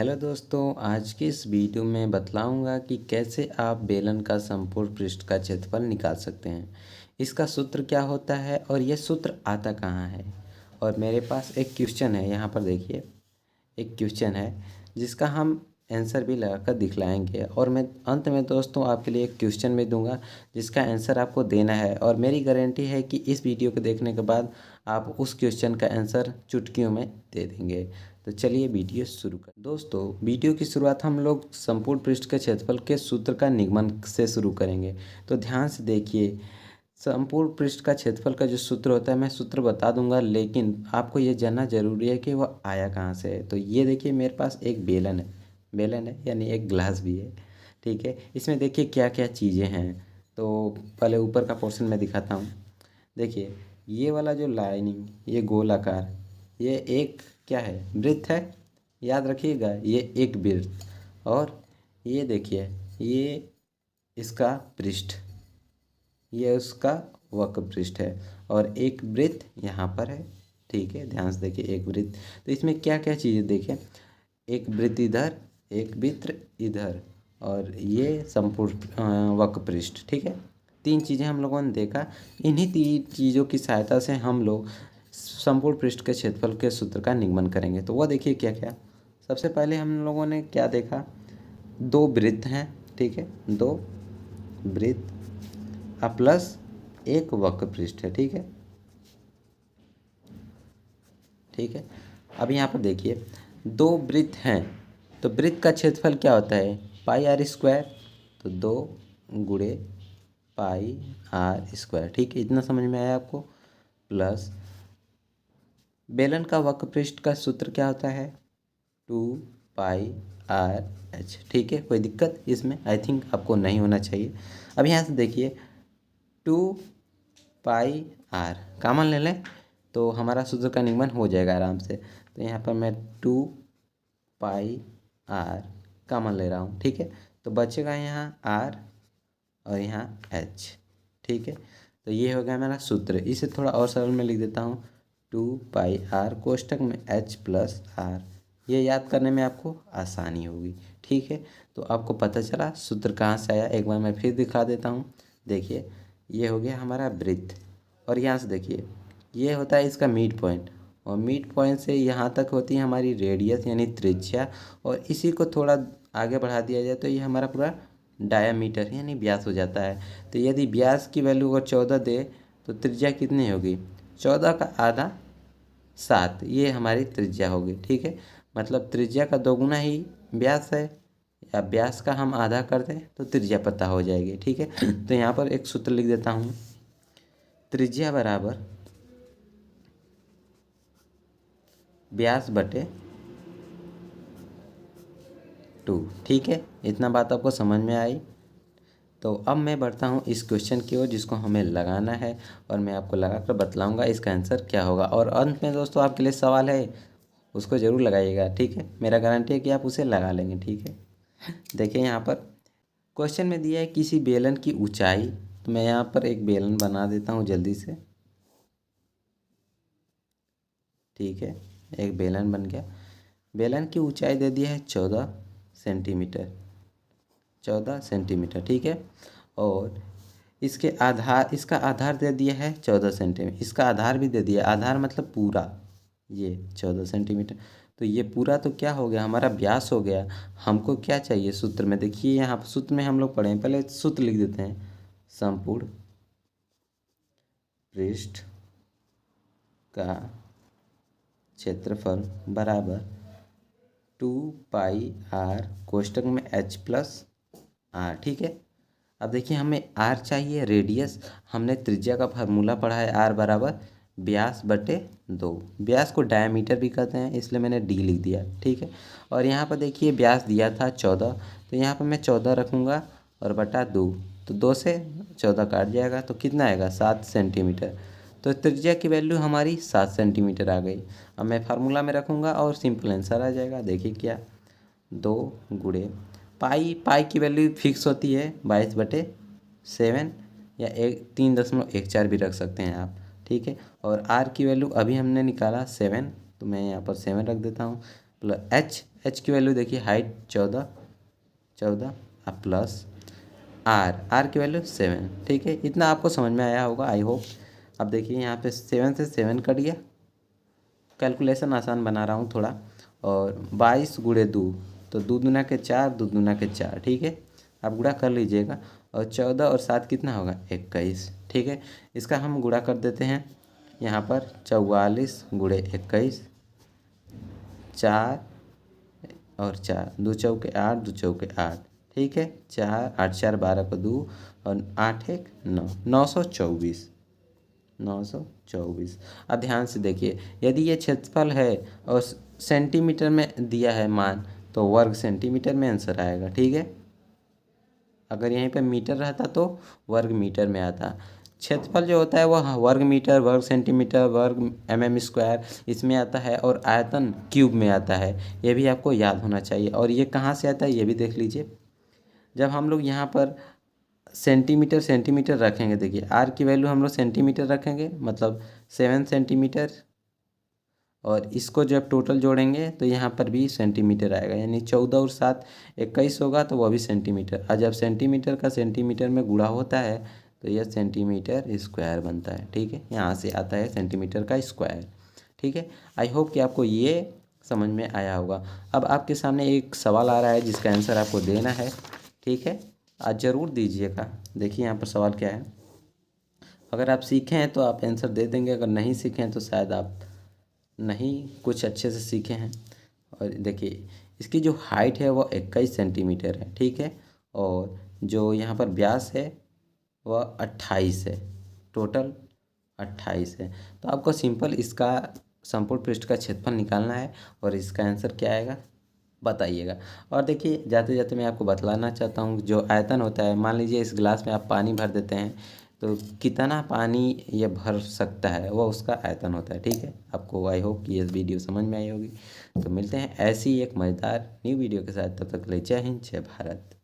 Hello दोस्तों, आज की इस वीडियो में बतलाऊंगा कि कैसे आप बेलन का संपूर्ण पृष्ठ का क्षेत्रफल निकाल सकते हैं। इसका सूत्र क्या होता है और यह सूत्र आता कहाँ है। और मेरे पास एक क्वेश्चन है, यहाँ पर देखिए एक क्वेश्चन है जिसका हम आंसर भी लगाकर दिखलाएंगे। और मैं अंत में दोस्तों आपके लिए एक क्वेश्चन भी दूंगा जिसका आंसर आपको देना है। और मेरी गारंटी है कि इस वीडियो को देखने के बाद आप उस क्वेश्चन का आंसर चुटकियों में दे देंगे। तो चलिए वीडियो शुरू कर। दोस्तों, वीडियो की शुरुआत हम लोग संपूर्ण पृष्ठ के क्षेत्रफल के सूत्र का निगमन से शुरू करेंगे। तो ध्यान से देखिए, संपूर्ण पृष्ठ का क्षेत्रफल का जो सूत्र होता है, मैं सूत्र बता दूंगा, लेकिन आपको ये जानना जरूरी है कि वह आया कहाँ से है। तो ये देखिए, मेरे पास एक बेलन है यानी एक ग्लास भी है। ठीक है, इसमें देखिए क्या क्या चीज़ें हैं। तो पहले ऊपर का पोर्शन में दिखाता हूँ। देखिए, ये वाला जो लाइनिंग, ये गोलाकार, ये एक क्या है, वृत्त है। याद रखिएगा, ये एक वृत्त। और ये देखिए, ये इसका पृष्ठ, ये उसका वक्र पृष्ठ है। और एक वृत्त यहाँ पर है। ठीक है, ध्यान से देखिए, एक वृत्त। तो इसमें क्या क्या चीज़ें देखें, एक वृत्त इधर, एक वृत्त इधर, और ये संपूर्ण वक्र पृष्ठ। ठीक है, तीन चीज़ें हम लोगों ने देखा। इन्हीं तीन चीज़ों की सहायता से हम लोग संपूर्ण पृष्ठ के क्षेत्रफल के सूत्र का निगमन करेंगे। तो वह देखिए क्या क्या। सबसे पहले हम लोगों ने क्या देखा, दो वृत्त हैं। ठीक है, दो वृत्त प्लस एक वक्र पृष्ठ है। ठीक है, ठीक है। अब यहाँ पर देखिए, दो वृत्त हैं तो वृत्त का क्षेत्रफल क्या होता है, पाई आर स्क्वायर। तो 2 गुणे पाई आर स्क्वायर। ठीक है, इतना समझ में आया आपको। प्लस बेलन का वक्र पृष्ठ का सूत्र क्या होता है, 2 पाई आर एच। ठीक है, कोई दिक्कत इसमें आई थिंक आपको नहीं होना चाहिए। अब यहाँ से देखिए, 2 पाई आर कॉमन ले लें तो हमारा सूत्र का निगमन हो जाएगा आराम से। तो यहाँ पर मैं 2 पाई आर कॉमन ले रहा हूँ। ठीक है, तो बचेगा यहाँ आर और यहाँ एच। ठीक है, तो ये हो गया मेरा सूत्र। इसे थोड़ा और सरल में लिख देता हूँ, 2 पाई आर कोष्टक में एच प्लस आर। ये याद करने में आपको आसानी होगी। ठीक है, तो आपको पता चला सूत्र कहाँ से आया। एक बार मैं फिर दिखा देता हूँ। देखिए, ये हो गया हमारा वृत्त। और यहाँ से देखिए, ये होता है इसका मिड पॉइंट, और मिड पॉइंट से यहाँ तक होती है हमारी रेडियस यानी त्रिज्या। और इसी को थोड़ा आगे बढ़ा दिया जाए तो ये हमारा पूरा डायामीटर यानी व्यास हो जाता है। तो यदि व्यास की वैल्यू अगर 14 दे तो त्रिज्या कितनी होगी, 14 का आधा 7, ये हमारी त्रिज्या होगी। ठीक है, मतलब त्रिज्या का दोगुना ही व्यास है, या व्यास का हम आधा कर दें तो त्रिज्या पता हो जाएगी। ठीक है, तो यहाँ पर एक सूत्र लिख देता हूँ, त्रिज्या बराबर व्यास बटे 2। ठीक है, इतना बात आपको समझ में आई। तो अब मैं बढ़ता हूँ इस क्वेश्चन की ओर जिसको हमें लगाना है, और मैं आपको लगाकर बतलाऊंगा इसका आंसर क्या होगा। और अंत में दोस्तों आपके लिए सवाल है, उसको ज़रूर लगाइएगा। ठीक है, मेरा गारंटी है कि आप उसे लगा लेंगे। ठीक है, देखिए यहाँ पर क्वेश्चन में दिया है किसी बेलन की ऊंचाई। तो मैं यहाँ पर एक बेलन बना देता हूँ जल्दी से। ठीक है, एक बेलन बन गया। बेलन की ऊंचाई दे दी है 14 सेंटीमीटर, 14 सेंटीमीटर। ठीक है, और इसका आधार दे दिया है 14 सेंटीमीटर। इसका आधार भी दे दिया, आधार मतलब पूरा, ये 14 सेंटीमीटर। तो ये पूरा तो क्या हो गया, हमारा व्यास हो गया। हमको क्या चाहिए सूत्र में, देखिए यहाँ सूत्र में हम लोग पढ़े हैं, पहले सूत्र लिख देते हैं। संपूर्ण पृष्ठ का क्षेत्रफल बराबर 2 पाई आर कोष्टक में एच प्लस आर। ठीक है, अब देखिए हमें आर चाहिए रेडियस। हमने त्रिज्या का फार्मूला पढ़ा है, आर बराबर व्यास बटे 2। व्यास को डायमीटर भी कहते हैं, इसलिए मैंने डी लिख दिया। ठीक है, और यहाँ पर देखिए व्यास दिया था 14, तो यहाँ पर मैं 14 रखूँगा और बटा 2, तो 2 से 14 काट जाएगा तो कितना आएगा, 7 सेंटीमीटर। तो त्रिज्या की वैल्यू हमारी 7 सेंटीमीटर आ गई। अब मैं फार्मूला में रखूँगा और सिंपल आंसर आ जाएगा। देखिए क्या, 2 गुणे पाई की वैल्यू फिक्स होती है 22/7, या 3.14 भी रख सकते हैं आप। ठीक है, और आर की वैल्यू अभी हमने निकाला 7, तो मैं यहाँ पर 7 रख देता हूँ। प्लस एच की वैल्यू देखिए हाइट 14 अब प्लस आर की वैल्यू 7। ठीक है, इतना आपको समझ में आया होगा आई होप। अब देखिए यहाँ पे 7 से 7 कट गया, कैलकुलेशन आसान बना रहा हूँ थोड़ा। और 22 गुणे 2, तो 2 दूना के 4, 2 दूना के 4। ठीक है, आप गुणा कर लीजिएगा। और 14 और 7 कितना होगा 21। ठीक है, इसका हम गुणा कर देते हैं। यहाँ पर 44 गुणे 21, 4 और 4, 2 चौके 8, 2 चौके 8। ठीक है, 4 8 4 12 को 2 और 8 1 9, 924। 924। अब ध्यान से देखिए, यदि ये क्षेत्रफल है और सेंटीमीटर में दिया है मान, तो वर्ग सेंटीमीटर में आंसर आएगा। ठीक है, अगर यहीं पे मीटर रहता तो वर्ग मीटर में आता। क्षेत्रफल जो होता है वह वर्ग मीटर, वर्ग सेंटीमीटर, वर्ग mm² इसमें आता है, और आयतन क्यूब में आता है। ये भी आपको याद होना चाहिए। और ये कहाँ से आता है ये भी देख लीजिए। जब हम लोग यहाँ पर सेंटीमीटर रखेंगे, देखिए आर की वैल्यू हम लोग सेंटीमीटर रखेंगे, मतलब 7 सेंटीमीटर। और इसको जब टोटल जोड़ेंगे तो यहाँ पर भी सेंटीमीटर आएगा, यानी 14 और 7 21 होगा, तो वह भी सेंटीमीटर। और जब सेंटीमीटर का सेंटीमीटर में गुणा होता है तो यह सेंटीमीटर स्क्वायर बनता है। ठीक है, यहाँ से आता है सेंटीमीटर का स्क्वायर। ठीक है, आई होप कि आपको ये समझ में आया होगा। अब आपके सामने एक सवाल आ रहा है जिसका आंसर आपको देना है। ठीक है, आज ज़रूर दीजिएगा। देखिए यहाँ पर सवाल क्या है। अगर आप सीखे हैं तो आप आंसर दे देंगे, अगर नहीं सीखे हैं तो शायद आप नहीं कुछ अच्छे से सीखे हैं। और देखिए इसकी जो हाइट है वो 21 सेंटीमीटर है। ठीक है, और जो यहाँ पर व्यास है वह 28 है, टोटल 28 है। तो आपको सिंपल इसका संपूर्ण पृष्ठ का क्षेत्रफल निकालना है, और इसका आंसर क्या आएगा बताइएगा। और देखिए जाते जाते मैं आपको बतलाना चाहता हूँ, जो आयतन होता है, मान लीजिए इस गिलास में आप पानी भर देते हैं, तो कितना पानी ये भर सकता है वो उसका आयतन होता है। ठीक है, आपको आई होप कि ये वीडियो समझ में आई होगी। तो मिलते हैं ऐसी एक मज़ेदार न्यू वीडियो के साथ, तब तक के लिए जय हिंद जय भारत।